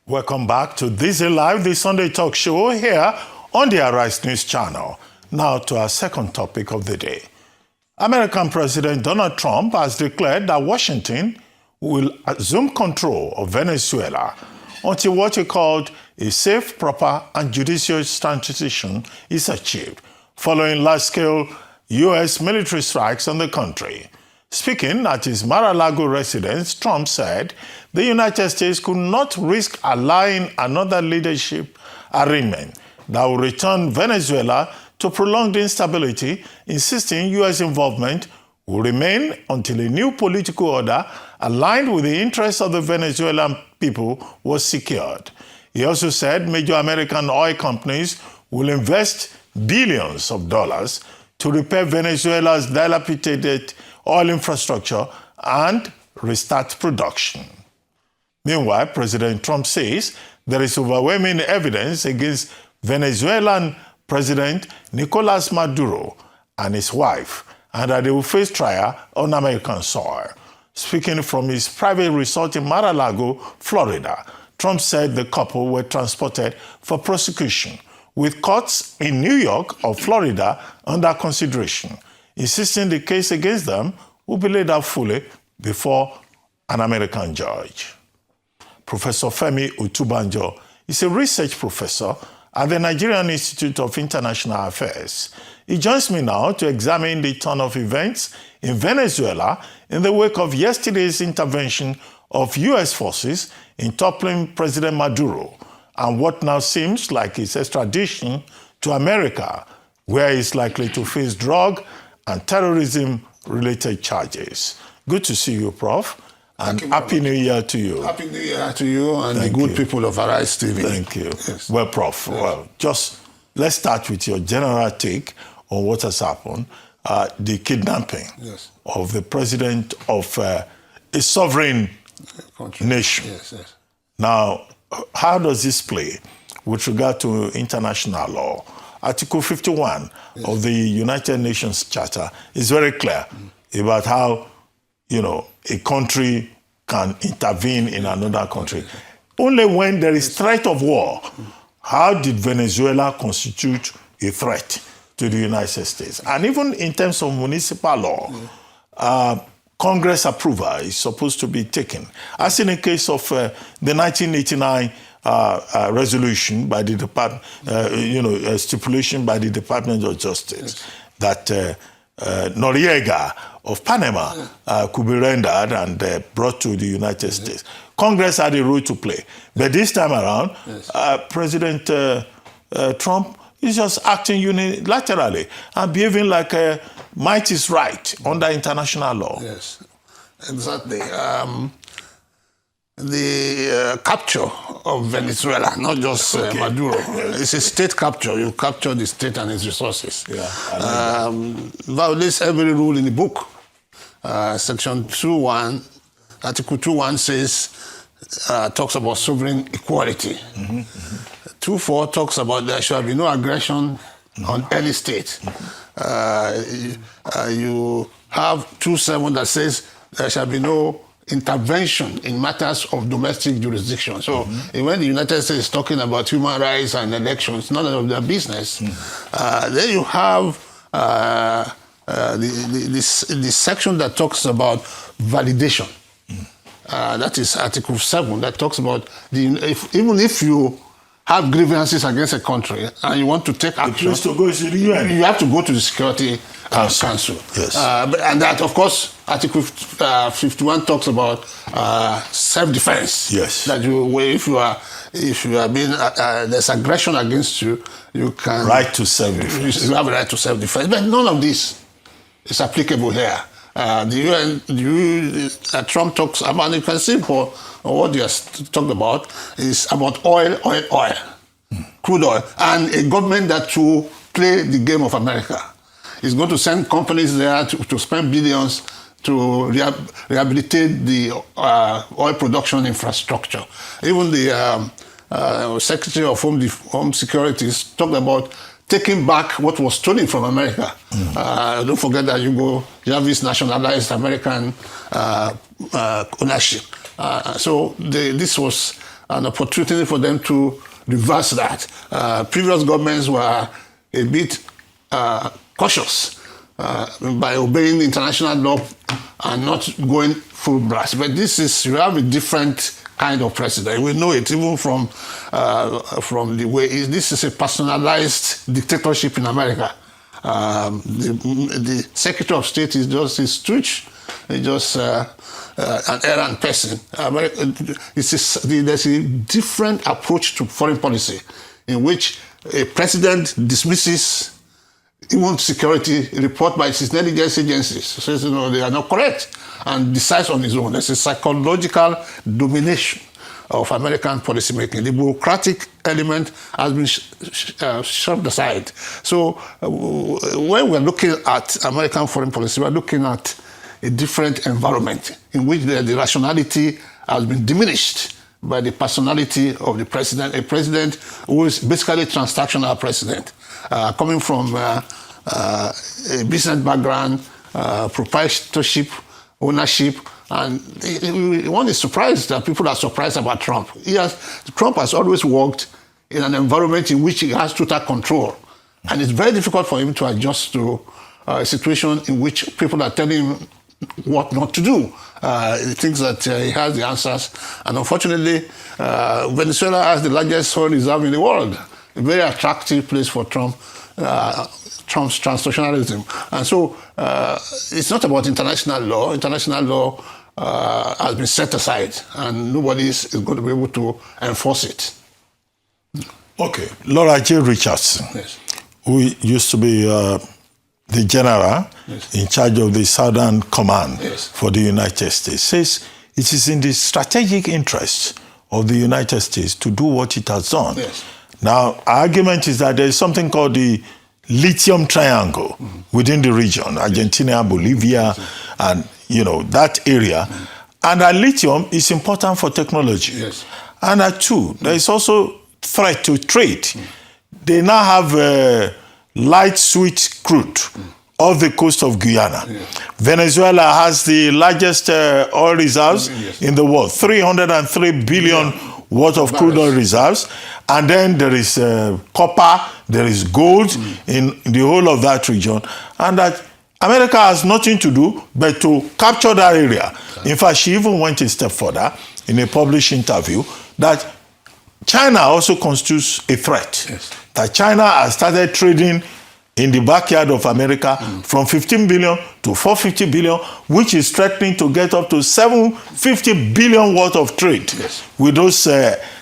Welcome back to This Is Live, the Sunday talk show here on the Arise News channel. Now to our second topic of the day. American President Donald Trump has declared that Washington will assume control of Venezuela until what he called a safe, proper, and judicious transition is achieved, following large-scale U.S. military strikes on the country. Speaking at his Mar-a-Lago residence, Trump said the United States could not risk allowing another leadership arrangement that will return Venezuela to prolonged instability, insisting U.S. involvement will remain until a new political order aligned with the interests of the Venezuelan people was secured. He also said major American oil companies will invest billions of dollars to repair Venezuela's dilapidated oil infrastructure and restart production. Meanwhile, President Trump says there is overwhelming evidence against Venezuelan President Nicolas Maduro and his wife, and that they will face trial on American soil. Speaking from his private resort in Mar-a-Lago, Florida, Trump said the couple were transported for prosecution, with courts in New York or Florida under consideration, insisting the case against them will be laid out fully before an American judge. Professor Femi Otubanjo is a research professor at the Nigerian Institute of International Affairs. He joins me now to examine the turn of events in Venezuela in the wake of yesterday's intervention of U.S. forces in toppling President Maduro and what now seems like his extradition to America, where he's likely to face drug and terrorism-related charges. Good to see you, Prof. And Happy New Year to you. Happy New Year to you and the good people of Arise TV. Thank you. Yes. Well, Prof, well, just let's start with your general take on what has happened. The kidnapping of the president of a sovereign nation. Yes. Now, how does this play with regard to international law? Article 51 of the United Nations Charter is very clear about how, a country can intervene in another country. Only when there is threat of war. How did Venezuela constitute a threat to the United States? And even in terms of municipal law, Congress approval is supposed to be taken. As in the case of the 1989 resolution by the department, stipulation by the Department of Justice that Noriega of Panama could be rendered and brought to the United States. Congress had a role to play. But this time around, President Trump is just acting unilaterally and behaving like might is right under international law. Yes, exactly. The capture of Venezuela, not just Maduro, it's a state capture. You capture the state and its resources. Violates every rule in the book. Section 2.1, Article 2.1 says, talks about sovereign equality. 2.4 talks about there shall be no aggression on any state. You have 2.7 that says there shall be no intervention in matters of domestic jurisdiction. So when the United States is talking about human rights and elections, none of their business. Then you have the section that talks about validation. That is Article 7 that talks about even if you have grievances against a country and you want to take action, you have to go to the Security Council. Yes. And that, of course, Article 51 talks about self-defense. Yes. That if you are being there's aggression against you, you can right to self-defense. You have a right to self-defense. But none of this is applicable here. Trump talks about, you can see for what you talked about is about oil, crude oil, and a government that will play the game of America. It's going to send companies there to spend billions to rehabilitate the oil production infrastructure. Even the Secretary of Home Security talked about taking back what was stolen from America. Don't forget that you have this nationalized American ownership. So this was an opportunity for them to reverse that. Previous governments were a bit cautious by obeying international law and not going full blast. But you have a different kind of president. We know it even from the way this is a personalized dictatorship in America. The Secretary of State is just a stooge, just an errand person. There's a different approach to foreign policy in which a president dismisses even security report by his intelligence agencies, says they are not correct, and decides on his own. There's a psychological domination of American policymaking. The bureaucratic element has been shoved aside. So when we're looking at American foreign policy, we're looking at a different environment in which the rationality has been diminished by the personality of the president, a president who is basically a transactional president, coming from a business background, proprietorship, ownership, and one is surprised that people are surprised about Trump. Trump has always worked in an environment in which he has total control, and it's very difficult for him to adjust to a situation in which people are telling him what not to do. He thinks that he has the answers, and unfortunately, Venezuela has the largest oil reserve in the world. A very attractive place for Trump's transnationalism. And so it's not about international law. International law has been set aside, and nobody is going to be able to enforce it. Okay. Laura J. Richardson, Yes. who used to be the general Yes. in charge of the Southern Command Yes. for the United States, says it is in the strategic interest of the United States to do what it has done. Yes. Now, our argument is that there is something called the lithium triangle within the region, Argentina, Bolivia, and that area. And that lithium is important for technology. Yes. And that too, there is also threat to trade. They now have light sweet crude off the coast of Guyana. Yes. Venezuela has the largest oil reserves in the world, 303 billion worth of crude oil reserves. And then there is copper, there is gold in the whole of that region. And that America has nothing to do but to capture that area. In fact, she even went a step further in a published interview that China also constitutes a threat. Yes. That China has started trading in the backyard of America from 15 billion to 450 billion, which is threatening to get up to 750 billion worth of trade with those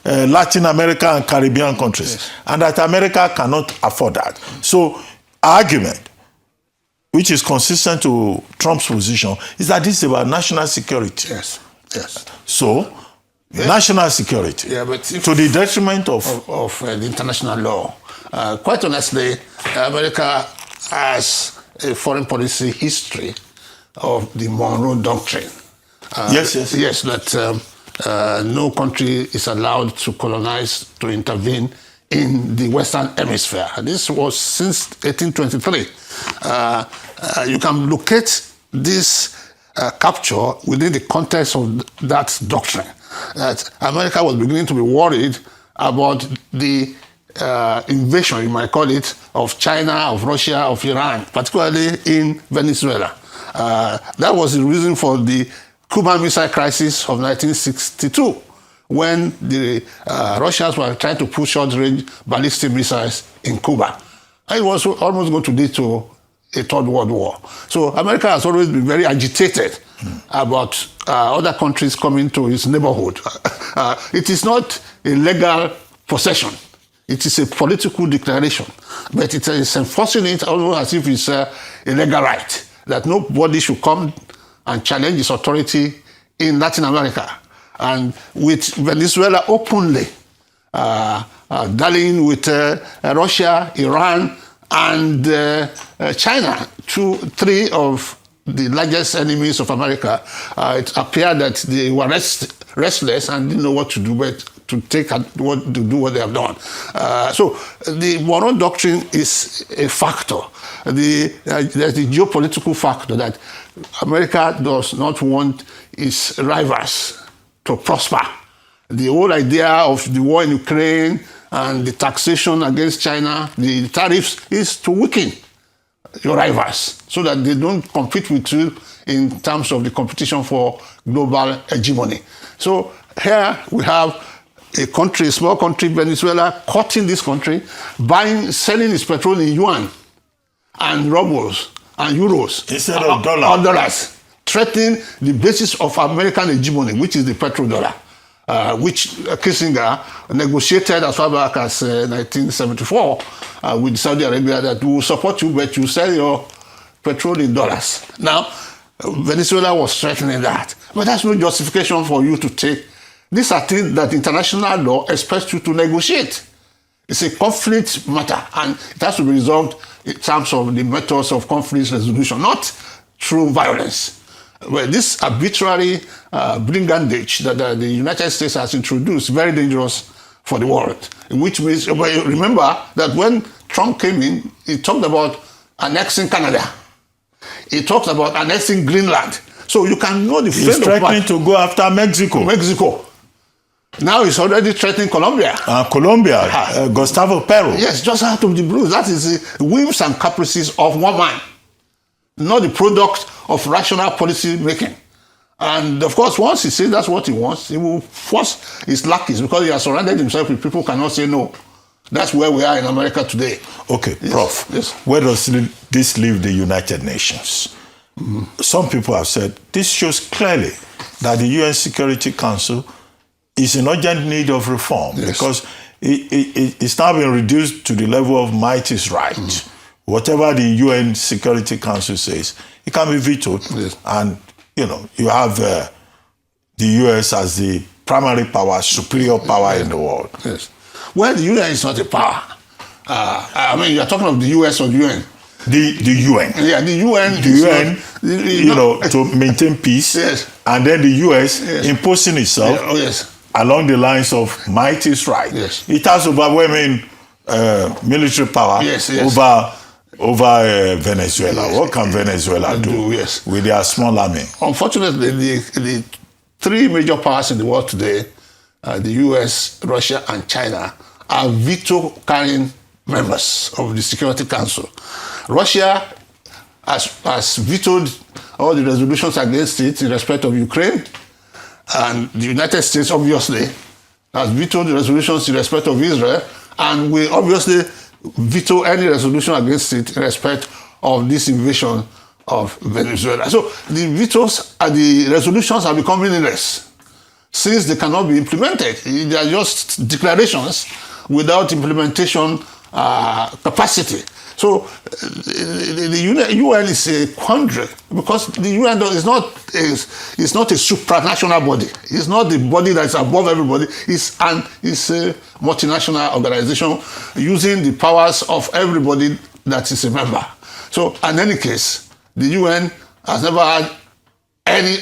Latin America and Caribbean countries, and that America cannot afford that. So, argument, which is consistent to Trump's position, is that this is about national security. Yes. Yes. So, national security, but to the detriment of the international law. Quite honestly, America has a foreign policy history of the Monroe Doctrine. Yes, that no country is allowed to colonize, to intervene in the Western Hemisphere. This was since 1823. You can locate this capture within the context of that doctrine. That America was beginning to be worried about the invasion, you might call it, of China, of Russia, of Iran, particularly in Venezuela. That was the reason for the Cuban Missile Crisis of 1962, when the Russians were trying to push short-range ballistic missiles in Cuba. And it was almost going to lead to a third world war. So America has always been very agitated about other countries coming to its neighborhood. It is not a legal possession. It is a political declaration, but it is enforcing it almost as if it's a legal right, that nobody should come and challenge its authority in Latin America. And with Venezuela openly dallying with Russia, Iran, and China, three of the largest enemies of America, it appeared that they were restless and didn't know what to do, but to do what they have done. So the Monroe Doctrine is a factor. There's the geopolitical factor that America does not want its rivals to prosper. The whole idea of the war in Ukraine and the taxation against China, the tariffs, is to weaken your rivals so that they don't compete with you in terms of the competition for global hegemony. So here we have a country, a small country, Venezuela, cutting this country, selling its petrol in yuan and rubles and euros instead of dollars, threatening the basis of American hegemony, which is the petrodollar, which Kissinger negotiated as far back as 1974 with Saudi Arabia, that will support you, but you sell your petrol in dollars. Now, Venezuela was threatening that, but that's no justification for you to take. These are things that international law expects you to negotiate. It's a conflict matter, and it has to be resolved in terms of the methods of conflict resolution, not through violence. Well, this arbitrary brigandage that the United States has introduced is very dangerous for the world. Which means, remember that when Trump came in, he talked about annexing Canada. He talked about annexing Greenland. So you can know the He's threatening to go after Mexico. Now he's already threatening Colombia. Gustavo Petro. Yes, just out of the blue. That is the whims and caprices of one man, not the product of rational policy making. And of course, once he says that's what he wants, he will force his lackeys, because he has surrounded himself with people who cannot say no. That's where we are in America today. Okay, yes. Prof. Yes. Where does this leave the United Nations? Mm-hmm. Some people have said this shows clearly that the UN Security Council is in urgent need of reform, yes, because it's now been reduced to the level of might is right. Mm-hmm. Whatever the UN Security Council says, it can be vetoed. Yes. And, you have the US as the primary power, superior power in the world. Yes. Well, the UN is not a power. I mean, you're talking of the US or the UN. The UN. Yeah, the UN. The UN, to maintain peace. Yes. And then the US imposing itself along the lines of might is right. Yes. It has overwhelming military power over Venezuela. Yes. What can Venezuela do with their small army? Unfortunately, the three major powers in the world today, the US, Russia, and China, are veto-carrying members of the Security Council. Russia has vetoed all the resolutions against it in respect of Ukraine, and the United States obviously has vetoed the resolutions in respect of Israel, and will obviously veto any resolution against it in respect of this invasion of Venezuela. So the vetoes and the resolutions are becoming meaningless, since they cannot be implemented. They are just declarations without implementation capacity. So the UN is a quandary, because the UN is not a supranational body. It's not the body that is above everybody. It's a multinational organization using the powers of everybody that is a member. So in any case, the UN has never had any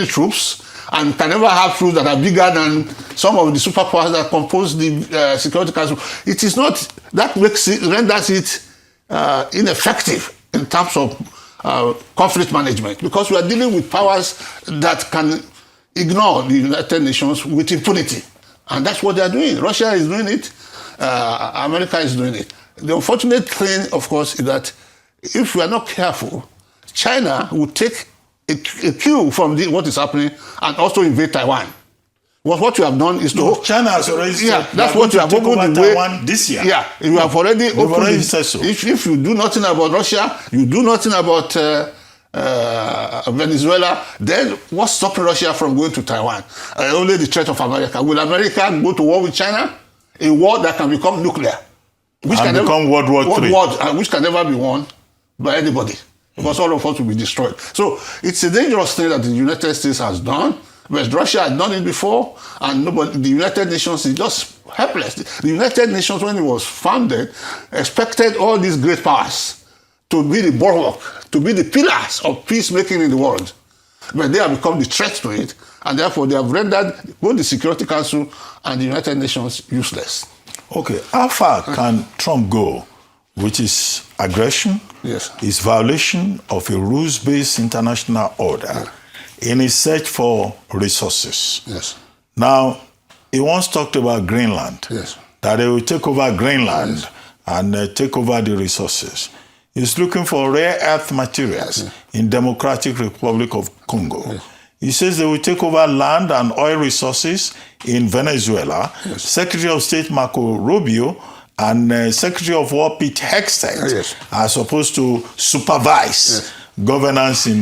troops, and can never have troops that are bigger than some of the superpowers that compose the Security Council. It is not, that renders it ineffective in terms of conflict management, because we are dealing with powers that can ignore the United Nations with impunity. And that's what they are doing. Russia is doing it. America is doing it. The unfortunate thing, of course, is that if we are not careful, China will take a cue from what is happening and also invade Taiwan. What you have done is to... China has already said that's what you have taken over Taiwan this year. Yeah, you have already said so. If you do nothing about Russia, you do nothing about Venezuela, then what's stopping Russia from going to Taiwan? Only the threat of America. Will America go to war with China? A war that can become nuclear. Which can become World War III. Which can never be won by anybody, because all of us will be destroyed. So it's a dangerous thing that the United States has done, but Russia had done it before, and the United Nations is just helpless. The United Nations, when it was founded, expected all these great powers to be the bulwark, to be the pillars of peacemaking in the world. But they have become the threat to it, and therefore they have rendered both the Security Council and the United Nations useless. Okay, how far can Trump go with his aggression, his violation of a rules-based international order, in his search for resources? Yes. Now, he once talked about Greenland. Yes. That they will take over Greenland and take over the resources. He's looking for rare earth materials in Democratic Republic of Congo. Yes. He says they will take over land and oil resources in Venezuela. Yes. Secretary of State Marco Rubio and Secretary of War Pete Hegseth are supposed to supervise governance in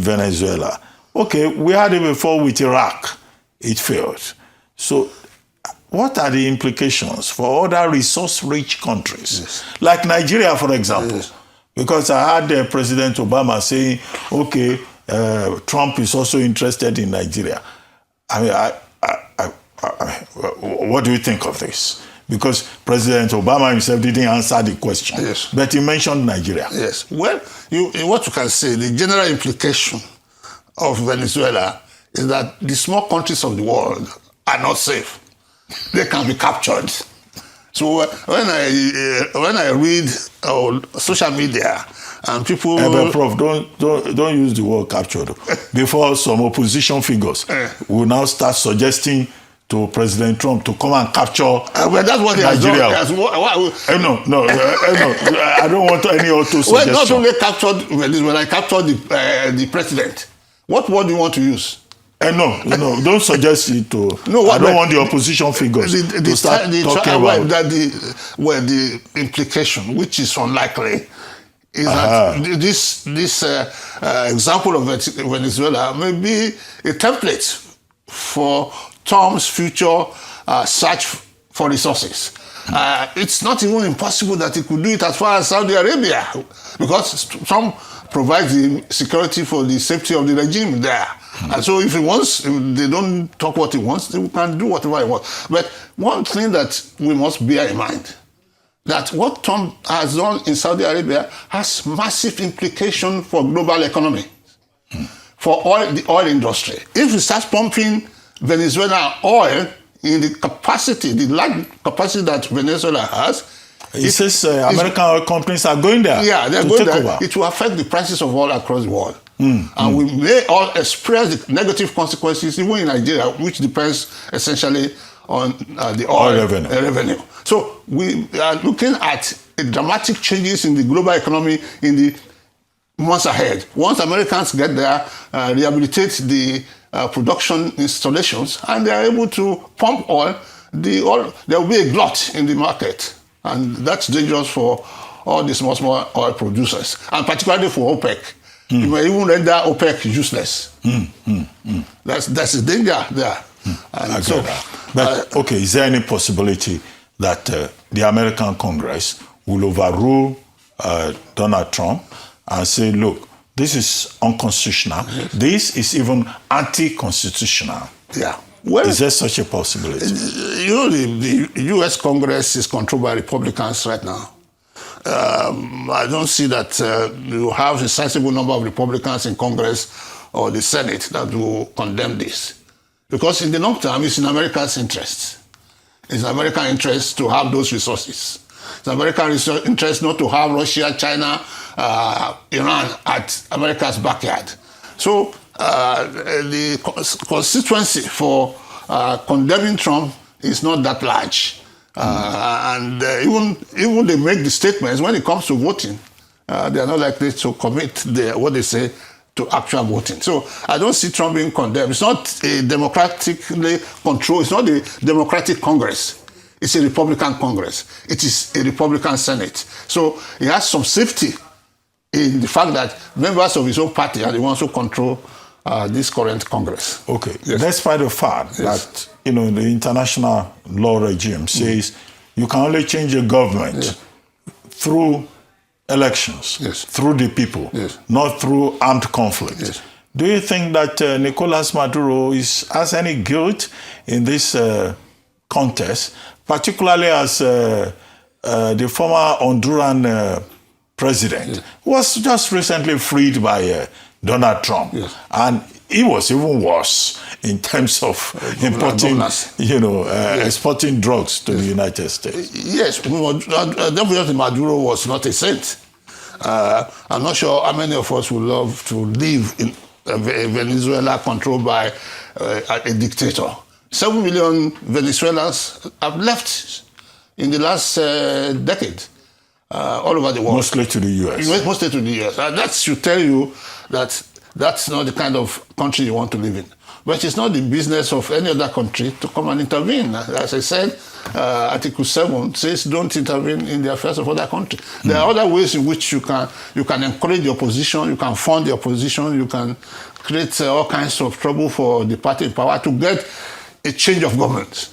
Venezuela. Okay, we had it before with Iraq. It failed. So what are the implications for other resource-rich countries, like Nigeria, for example? Because I heard President Obama saying, okay, Trump is also interested in Nigeria. I mean, what do you think of this? Because President Obama himself didn't answer the question, but he mentioned Nigeria. Yes. Well, what you can say, the general implication of Venezuela is that the small countries of the world are not safe. They can be captured. So when I read social media and people, but Prof, don't use the word captured. Before some opposition figures will now start suggesting to President Trump to come and capture well, that's what Nigeria. No, I don't want any auto suggestion. Well, not only captured Venezuela, I captured the president. What word do you want to use? No, don't suggest it to. I don't want the opposition figures to start talking about the implication, which is unlikely, is that this example of Venezuela may be a template for Trump's future search for resources. It's not even impossible that he could do it as far as Saudi Arabia, because Trump provides the security for the safety of the regime there. And so if he wants, if they don't talk what he wants, they can do whatever he wants. But one thing that we must bear in mind, that what Trump has done in Saudi Arabia has massive implication for global economy, for the oil industry. If he starts pumping Venezuela oil in the capacity, the large capacity that Venezuela has, he says American oil companies are going there. Yeah, they're going there. It will affect the prices of oil across the world. And we may all experience the negative consequences, even in Nigeria, which depends essentially on the oil revenue. So we are looking at dramatic changes in the global economy in the months ahead. Once Americans get there, rehabilitate the production installations, and they are able to pump oil, there will be a glut in the market. And that's dangerous for all the small oil producers, and particularly for OPEC. You may even render OPEC useless. That's a danger there. I get that. But, okay, is there any possibility that the American Congress will overrule Donald Trump and say, look, this is unconstitutional. This is even anti-constitutional. Yeah. Well, is there such a possibility? You know, the U.S. Congress is controlled by Republicans right now. I don't see that you have a sizable number of Republicans in Congress or the Senate that will condemn this. Because in the long term, it's in America's interest. It's in American interest to have those resources. It's in American interest not to have Russia, China, Iran at America's backyard. So the constituency for condemning Trump is not that large. And even they make the statements, when it comes to voting, they are not likely to commit what they say to actual voting. So I don't see Trump being condemned. It's not a democratically controlled, it's not a Democratic Congress. It's a Republican Congress. It is a Republican Senate. So he has some safety in the fact that members of his own party are the ones who control this current Congress. Okay. Despite the fact that the international law regime says you can only change a government through elections, through the people, not through armed conflict. Do you think that Nicolas Maduro has any guilt in this contest, particularly as the former Honduran president was just recently freed by Donald Trump, and it was even worse in terms of importing, exporting drugs to the United States. Yes, definitely Maduro was not a saint. I'm not sure how many of us would love to live in Venezuela controlled by a dictator. 7 million Venezuelans have left in the last decade all over the world. Mostly to the U.S. Mostly to the U.S. And that should tell you that that's not the kind of country you want to live in. But it's not the business of any other country to come and intervene. As I said, Article 7 says don't intervene in the affairs of other countries. There are other ways in which you can encourage the opposition, you can fund the opposition, you can create all kinds of trouble for the party in power to get a change of government,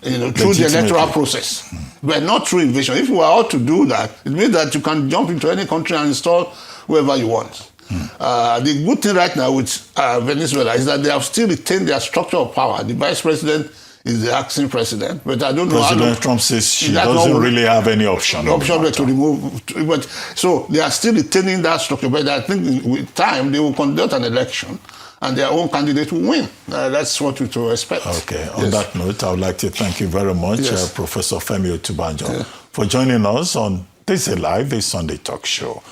through the electoral process, but not through invasion. If we are all to do that, it means that you can jump into any country and install whoever you want. The good thing right now with Venezuela is that they have still retained their structure of power. The vice president is the acting president, but I don't know. President Trump says she doesn't really have any option. To remove, but so they are still retaining that structure. But I think with time they will conduct an election, and their own candidate will win. That's what we to expect. Okay. On that note, I would like to thank you very much, Professor Femi Otubanjo, for joining us on This Is Live, a Sunday talk show.